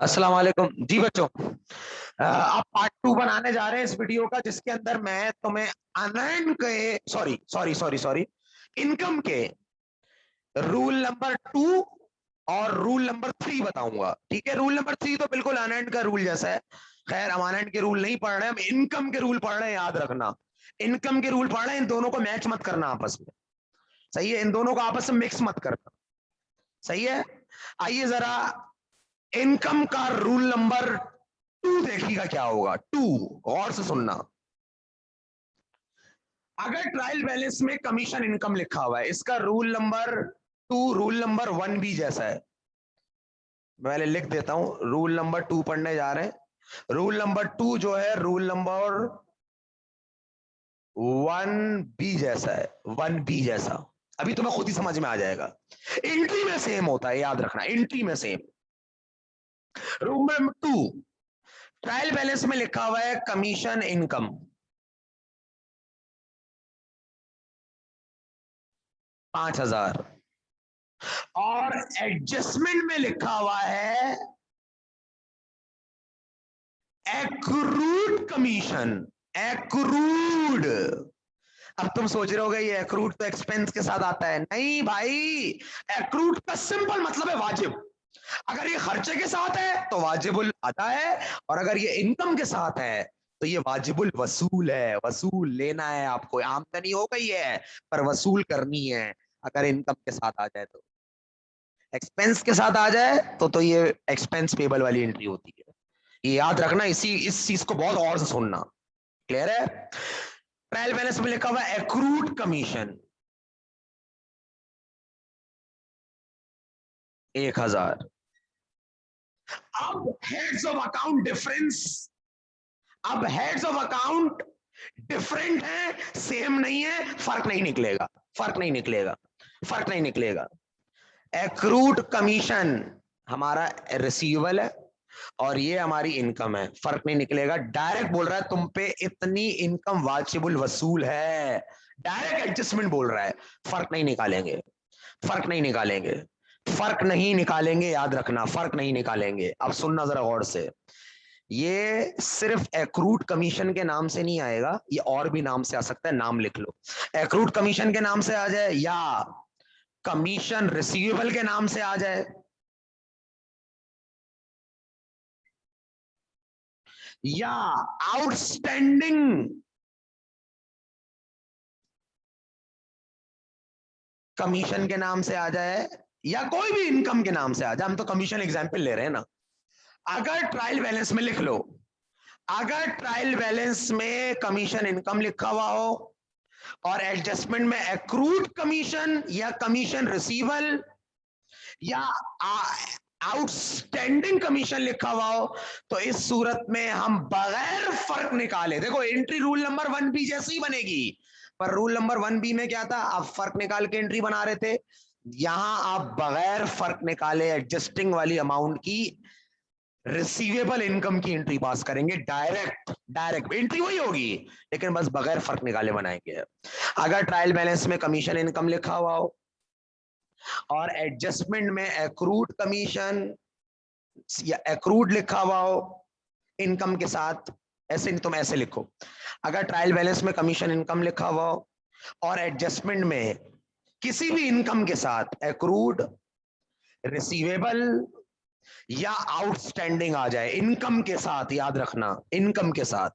अस्सलाम वालेकुम जी बच्चों। आप पार्ट 2 बनाने जा रहे हैं इस वीडियो का, जिसके अंदर मैं तुम्हें अनएंड के sorry sorry sorry sorry income के रूल नंबर 2 और रूल नंबर 3 बताऊंगा। ठीक है, रूल नंबर 3 तो बिल्कुल अनएंड का रूल जैसा है। खैर, हम अनएंड के रूल नहीं पढ़ रहे हैं, हम इनकम के रूल पढ़ रहे हैं, याद रखना। इनकम के रूल पढ़ रहे हैं, इन दोनों को मैच मत करना आपस में। सही है, इन दोनों को आपस में मिक्स मत करना। सही है। आइए जरा इनकम का रूल नंबर 2 देखिएगा क्या होगा। 2, गौर से सुनना। अगर ट्रायल बैलेंस में कमीशन इनकम लिखा हुआ है, इसका रूल नंबर 2 रूल नंबर 1 भी जैसा है। पहले लिख देता हूं, रूल नंबर 2 पढ़ने जा रहे हैं। रूल नंबर 2 जो है रूल नंबर 1 बी जैसा है, 1 बी जैसा। अभी तुम्हें खुद ही समझ में आ जाएगा। एंट्री में सेम होता है, याद रखना, एंट्री में same. Rule number 2, trial balance में लिखा हुआ है कमीशन इनकम 5,000, और एडजस्टमेंट में लिखा हुआ है एक्रूड कमीशन। एक्रूड। अब तुम सोच रहे होगे ये एक्रूड तो एक्सपेंस के साथ आता है। नहीं भाई, एक्रूड का सिंपल मतलब है वाजिब। अगर ये खर्चे के साथ है तो वाजिबुल अदा है, और अगर ये इनकम के साथ है तो ये वाजिबुल वसूल है। वसूल लेना है आपको, आमदनी हो गई है पर वसूल करनी है। अगर इनकम के साथ आ जाए तो, एक्सपेंस के साथ आ जाए तो ये एक्सपेंस पेबल वाली एंट्री होती है। ये याद रखना, इस चीज को बहुत और से सुनना। क्लियर है। ट्रायल बैलेंस में लिखा हुआ है एक्रूड कमीशन 1,000। अब हेड्स ऑफ अकाउंट डिफरेंस, अब हेड्स ऑफ अकाउंट डिफरेंट है, सेम नहीं है, फर्क नहीं निकलेगा। फर्क नहीं निकलेगा, फर्क नहीं निकलेगा। एक्रूड कमीशन हमारा रिसीवेबल है और ये हमारी इनकम है, फर्क नहीं निकलेगा। डायरेक्ट बोल रहा है तुम पे इतनी इनकम वाजिबुल वसूल है, डायरेक्ट एडजस्टमेंट बोल रहा है। फर्क नहीं निकालेंगे, फर्क नहीं निकालेंगे, फर्क नहीं निकालेंगे, याद रखना, फर्क नहीं निकालेंगे। अब सुनना जरा गौर से। ये सिर्फ एक्रूड कमीशन के नाम से नहीं आएगा, ये और भी नाम से आ सकता है, नाम लिख लो। एक्रूड कमीशन के नाम से आ जाए, या कमीशन रिसीवेबल के नाम से आ जाए, या आउटस्टैंडिंग कमीशन के नाम से आ जाए, या कोई भी इनकम के नाम से आ जाए। हम तो कमीशन एग्जाम्पल ले रहे हैं ना। अगर ट्रायल बैलेंस में लिख लो, अगर ट्रायल बैलेंस में कमीशन इनकम लिखा हुआ हो और एडजस्टमेंट में एक्रूड कमीशन या कमीशन रिसीवल या आउटस्टैंडिंग कमीशन लिखा हुआ हो, तो इस सूरत में हम बगैर फर्क निकाले, देखो एंट्री रूल नंबर 1 बी जैसी ही बनेगी, पर रूल नंबर 1 बी में क्या था, आप फर्क निकाल के एंट्री बना रहे थे। यहां आप बगैर फर्क निकाले एडजस्टिंग वाली अमाउंट की रिसीवेबल इनकम की एंट्री पास करेंगे। डायरेक्ट डायरेक्ट एंट्री वही होगी, लेकिन बस बगैर फर्क निकाले बनाएंगे। अगर ट्रायल बैलेंस में कमीशन इनकम लिखा हुआ हो और एडजस्टमेंट में एक्रूड कमीशन या एक्रूड लिखा हुआ हो इनकम के साथ, ऐसे तुम ऐसे लिखो। अगर ट्रायल बैलेंस में कमीशन इनकम लिखा हुआ हो और एडजस्टमेंट में किसी भी इनकम के साथ एक्रूड, रिसीवेबल या आउटस्टैंडिंग आ जाए इनकम के साथ, याद रखना, इनकम के साथ।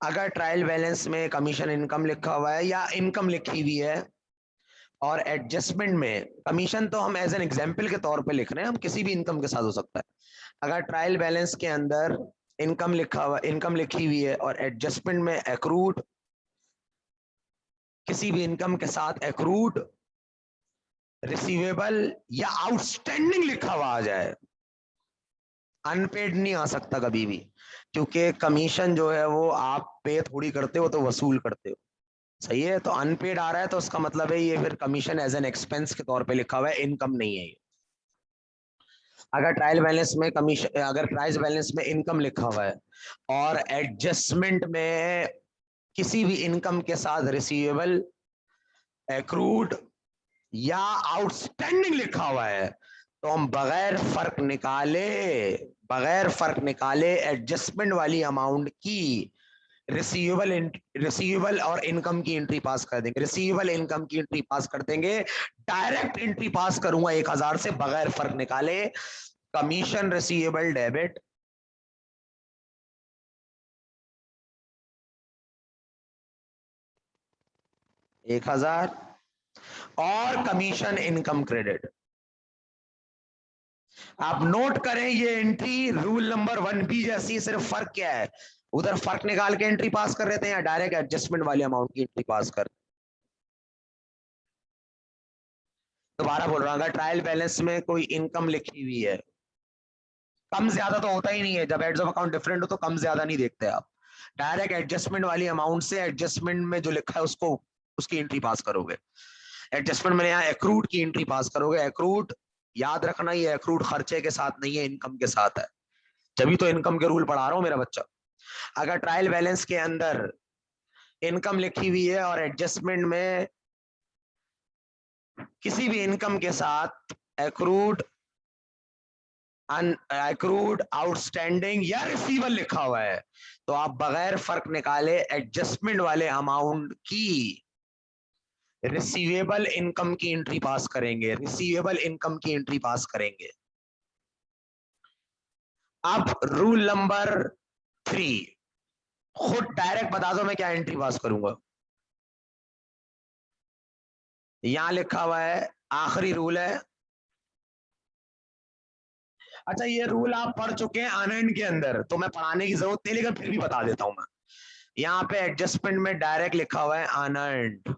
अगर ट्रायल बैलेंस में कमीशन इनकम लिखा हुआ है या इनकम लिखी हुई है और एडजस्टमेंट में कमीशन, तो हम एज एन एग्जांपल के तौर पे लिख रहे हैं, हम किसी भी इनकम के साथ हो सकता है। अगर ट्रायल बैलेंस के अंदर इनकम लिखा हुआ, इनकम लिखी हुई है और एडजस्टमेंट में एक्रूड, किसी भी इनकम के साथ एक्रूड, रिसीवेबल या आउटस्टैंडिंग लिखा हुआ आ जाए, अनपेड नहीं आ सकता कभी भी, क्योंकि कमीशन जो है वो आप पे थोड़ी करते हो, तो वसूल करते हो। सही है, तो अनपेड आ रहा है तो उसका मतलब है ये फिर कमीशन एज एन एक्सपेंस के तौर पे लिखा हुआ है, इनकम नहीं है ये। अगर ट्रायल बैलेंस में कमीशन, अगर ट्रायल बैलेंस में इनकम लिखा हुआ है और एडजस्टमेंट में किसी भी इनकम के साथ रिसीवेबल, एक्रूड या आउटस्टैंडिंग लिखा हुआ है, तो हम बगैर फर्क निकाले एडजस्टमेंट वाली अमाउंट की रिसीवेबल और इनकम की एंट्री पास कर देंगे। रिसीवेबल इनकम की एंट्री पास कर देंगे। डायरेक्ट एंट्री पास करूंगा 1000 से बगैर फर्क निकाले। कमीशन रिसीवेबल डेबिट, एक 1000 और कमीशन इनकम क्रेडिट। आप नोट करें ये एंट्री रूल नंबर 1B जैसी, सिर्फ फर्क क्या है, उधर फर्क निकाल के एंट्री पास कर रहे थे या डायरेक्ट एडजस्टमेंट वाली अमाउंट की एंट्री पास कर। दोबारा बोल रहा हूं, अगर ट्रायल बैलेंस में कोई इनकम लिखी हुई है, कम ज्यादा तो होता ही नहीं है, जब एड्स ऑफ अकाउंट डिफरेंट हो तो कम ज्यादा नहीं देखते आप। डायरेक्ट एडजस्टमेंट वाली अमाउंट से एडजस्टमेंट में जो लिखा है उसको, उसकी एंट्री पास करोगे। एडजस्टमेंट में यहाँ एक्रूड की एंट्री पास करोगे। एक्रूड याद रखना, ये एक्रूड खर्चे के साथ नहीं है, इनकम के साथ है। जब तो इनकम के रूल पढ़ा रहा हूं मेरा बच्चा। अगर ट्रायल बैलेंस के अंदर इनकम लिखी हुई है और एडजस्टमेंट में किसी भी इनकम के साथ एक्रूड आउटस्टैंडिंग या रिसीवर लिखा हुआ है, तो आप बगैर फर्क निकाले एडजस्टमेंट वाले अमाउंट की रिसीवेबल इनकम की एंट्री पास करेंगे। रिसीवेबल इनकम की एंट्री पास करेंगे। अब रूल नंबर 3, खुद डायरेक्ट बता दो मैं क्या एंट्री पास करूंगा। यहां लिखा हुआ है, आखिरी रूल है। अच्छा, ये रूल आप पढ़ चुके हैं आनंद के अंदर, तो मैं पढ़ाने की जरूरत नहीं, लेकिन फिर भी बता देता हूं मैं। यहाँ पे एडजस्टमेंट में डायरेक्ट लिखा हुआ है आनंद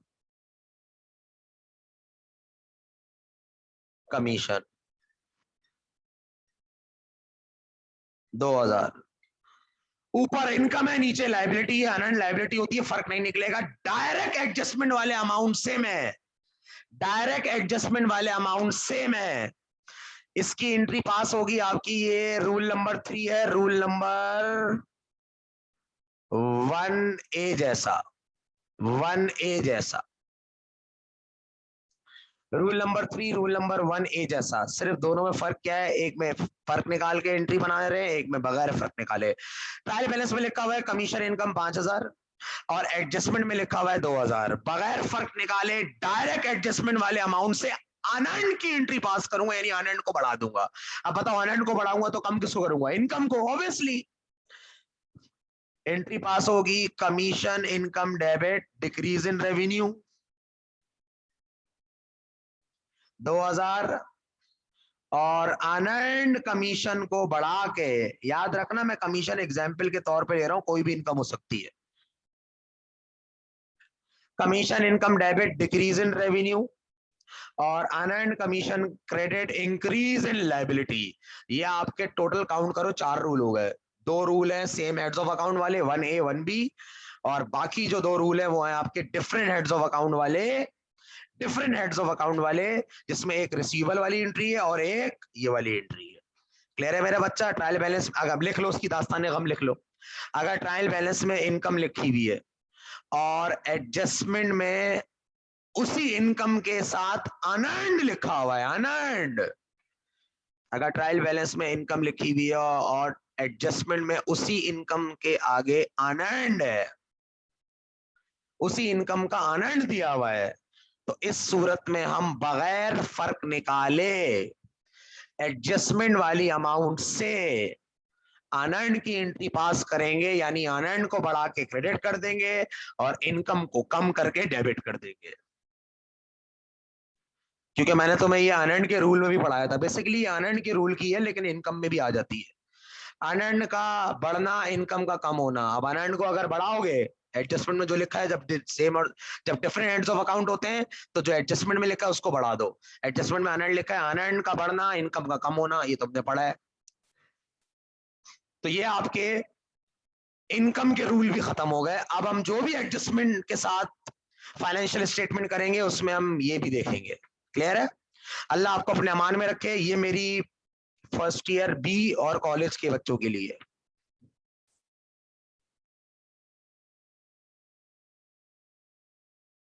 कमीशन 2000। ऊपर इनकम है, नीचे लाइबिलिटी है। आनंद लाइबिलिटी होती है, फर्क नहीं निकलेगा। डायरेक्ट एडजस्टमेंट वाले अमाउंट से मैं इसकी एंट्री पास होगी आपकी। ये रूल नंबर 3 है, रूल नंबर 1A जैसा, 1A जैसा। Rule number 3 rule number 1A जैसा, सिर्फ दोनों में फर्क क्या है, एक में फर्क निकाल के एंट्री बना रहे हैं, एक में बगैर फर्क निकाले। ट्रायल बैलेंस में लिखा हुआ है कमीशन इनकम 5000 और एडजस्टमेंट में लिखा हुआ है 2000। बगैर फर्क निकाले डायरेक्ट एडजस्टमेंट वाले अमाउंट से आनंद की एंट्री पास करूंगा, यानी आनंद को बढ़ा दूंगा। अब बताओ, आनंद को बढ़ाऊंगा तो कम किसको करूंगा, इनकम को ऑब्वियसली। एंट्री पास होगी commission income debit decrease in revenue 2000 और अनर्न्ड कमीशन को बढ़ा के। याद रखना, मैं कमीशन एग्जाम्पल के तौर पे ले रहा हूं, कोई भी इनकम हो सकती है। Commission income debit decrease in revenue और unearned commission credit increase in liability. ये आपके टोटल काउंट करो 4 रूल हो गए। 2 रूल है सेम हेड्स ऑफ अकाउंट वाले 1A 1B, और बाकी जो 2 रूल है वो है आपके डिफरेंट हेड्स ऑफ अकाउंट वाले, जिसमें एक रिसीवेबल वाली एंट्री है और एक ये वाली एंट्री है। क्लियर है मेरा बच्चा। ट्रायल बैलेंस अगर लिख लो, उसकी दास्तान गम लिख लो। अगर ट्रायल बैलेंस में इनकम लिखी हुई है और एडजस्टमेंट में उसी इनकम के साथ अनर्न्ड लिखा हुआ है, अनर्न्ड। अगर ट्रायल बैलेंस में इनकम लिखी हुई है और एडजस्टमेंट में उसी इनकम के आगे अनर्न्ड है, उसी इनकम का अनर्न्ड दिया हुआ है, तो इस सूरत में हम बगैर फर्क निकाले एडजस्टमेंट वाली अमाउंट से अनर्न्ड की एंट्री पास करेंगे, यानी अनर्न्ड को बढ़ा के क्रेडिट कर देंगे और इनकम को कम करके डेबिट कर देंगे। क्योंकि मैंने तुम्हें ये अनर्न्ड के रूल में भी पढ़ाया था। बेसिकली ये अनर्न्ड के रूल की है, लेकिन इनकम में भी आ जाती है। अनर्न्ड का बढ़ना, इनकम का कम होना। अब अनर्न्ड को अगर बढ़ाओगे, एडजस्टमेंट में जो लिखा है, जब सेम और जब डिफरेंट हेड्स ऑफ अकाउंट होते हैं, तो जो एडजस्टमेंट में लिखा है उसको बढ़ा दो। एडजस्टमेंट में अनर्न्ड लिखा है, अनर्न्ड का बढ़ना, इनकम का कम होना, ये तुमने पढ़ा है। तो ये आपके इनकम के रूल भी खत्म हो गए। अब हम जो भी एडजस्टमेंट के साथ फाइनेंशियल स्टेटमेंट करेंगे उसमें हम ये भी देखेंगे। क्लियर है? अल्लाह आपको अपने अमान में रखे। ये मेरी फर्स्ट ईयर बी और कॉलेज के बच्चों के लिए